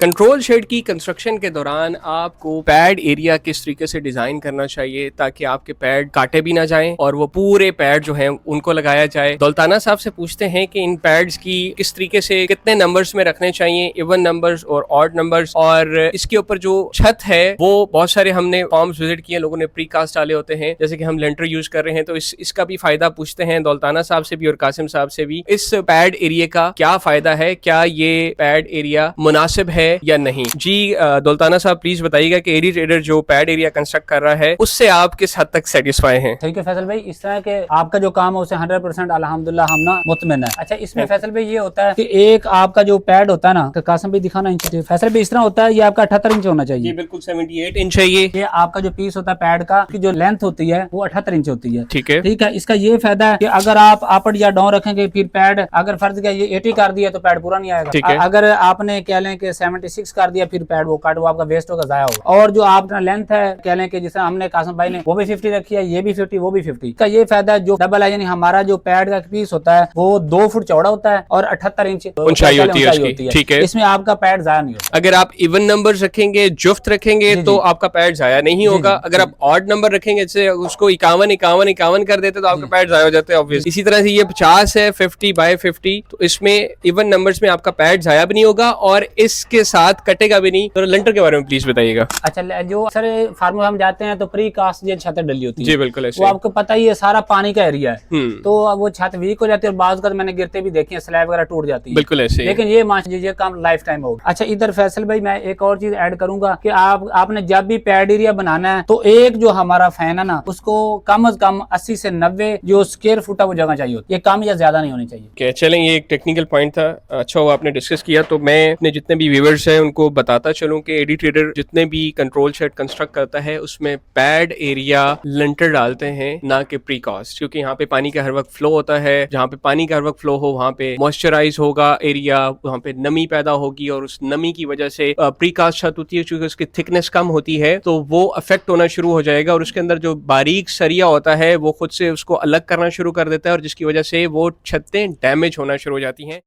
Control shade की construction के दौरान आपको पैड एरिया किस तरीके से डिजाइन करना चाहिए ताकि आपके पैड काटे भी ना जाएं और वो पूरे पैड जो हैं उनको लगाया जाए। दौलताना साहब से पूछते हैं कि इन पैड्स की किस तरीके से कितने नंबर्स में रखने चाहिए, इवन नंबर्स और ऑड नंबर्स, और इसके ऊपर जो छत है वो बहुत सारे हमने फॉर्म्स विजिट किए, लोगों ने प्रीकास्ट डाले होते हैं, जैसे कि हम लेंटर यूज कर रहे हैं, तो इसका भी फायदा पूछते हैं दौलताना साहब से भी और कासिम साहब से भी। इस पैड एरिया का क्या फायदा है, क्या ये पैड एरिया मुनासिब है या नहीं। जी दौलताना साहब प्लीज बताइएगा कि एडी ट्रेडर जो पैड एरिया कंस्ट्रक्ट कर रहा है उससे आप किस हद तक सेटिस्फाई हैं। ठीक है फैसल भाई, इस तरह के आपका जो काम है उसे 100% अल्हम्दुलिल्लाह हम ना मुतमिन है। अच्छा, इसमें फैसल भाई ये होता है कि एक आपका जो पैड होता है ना, तो कासिम भाई दिखाना इंच, फैसल भाई इस तरह होता है, ये आपका 78 इंच होना चाहिए। बिल्कुल 78 इंच है ये आपका जो पीस होता है पैड का, की जो लेंथ होती है वो 78 इंच होती है। ठीक है, ठीक है। इसका ये फायदा है कि अगर आप अप या डाउन रखेंगे, फिर पैड अगर फर्ज किया ये 80 कर दिया तो पैड पूरा नहीं आएगा। ठीक है। अगर आपने कह लें कि 76 कर दिया, फिर पैड वो काट, वो आपका वेस्ट होगा, जाया होगा। और जो आपका लेंथ है, कह लें कि जैसे हमने कासिम भाई ने वो भी 50 रखी है, ये भी 50, वो भी 50 का ये फायदा है। जो डबल है, यानी हमारा जो पैड का पीस होता है वो 2 फुट चौड़ा होता है और 78 इंच ऊंचाई होती है। ठीक है, इसमें आपका पैड जाया नहीं होता। अगर आप इवन नंबर रखेंगे, जुफ्त रखेंगे तो आपका पैड जाया नहीं होगा। अगर आप ऑड नंबर रखेंगे, जैसे उसको 51 कर देते तो आपका पैड जाया हो जाता है ऑब्वियस। इसी तरह से ये 50 है 50 बाय 50, तो इसमें इवन नंबर्स में आपका पैड जाया भी नहीं होगा और इसके साथ कटेगा भी नहीं। तो लेंटर के बारे में प्लीज बताइएगा। अच्छा, जो सर फार्मूला हम जाते हैं तो प्री कास्ट ये छत डली होती है। जी बिल्कुल ऐसे। वो आपको पता ही है, सारा पानी का एरिया है, तो वो छत वीक हो जाती है और बाज़ का मैंने गिरते भी देखे, स्लैब वगैरह टूट जाती है। बिल्कुल ऐसे। लेकिन ये मान लीजिए काम लाइफ टाइम होगा। अच्छा, इधर फैसल भाई मैं एक और चीज ऐड करूंगा कि आपने जब भी पैड एरिया बनाना है तो एक जो हमारा फैन है ना, उसको कम से कम 80 से 90 जो स्क्वायर फुट है वो जगह चाहिए होती है, ये कम या ज्यादा नहीं होनी चाहिए। चलें, ये एक टेक्निकल पॉइंट था, अच्छा हुआ आपने डिस्कस किया। तो मैं अपने जितने भी व्यूअर्स हैं उनको बताता चलूं कि एडी ट्रेडर जितने भी कंट्रोल शेड कंस्ट्रक्ट करता है उसमें पैड एरिया लेंटर डालते हैं, ना कि प्रीकास्ट, क्योंकि यहाँ पे पानी का हर वक्त फ्लो होता है। जहाँ पे पानी का हर वक्त फ्लो हो वहाँ पे मॉइस्चराइज होगा एरिया, वहाँ पे नमी पैदा होगी और उस नमी की वजह से प्रीकास्ट छत होती है, क्योंकि उसकी थिकनेस कम होती है तो वो अफेक्ट होना शुरू हो जाएगा और उसके अंदर जो बारीक सरिया होता है वो खुद से उसको अलग करना शुरू कर देता है और जिसकी वजह से वो छतें डैमेज होना शुरू हो जाती हैं।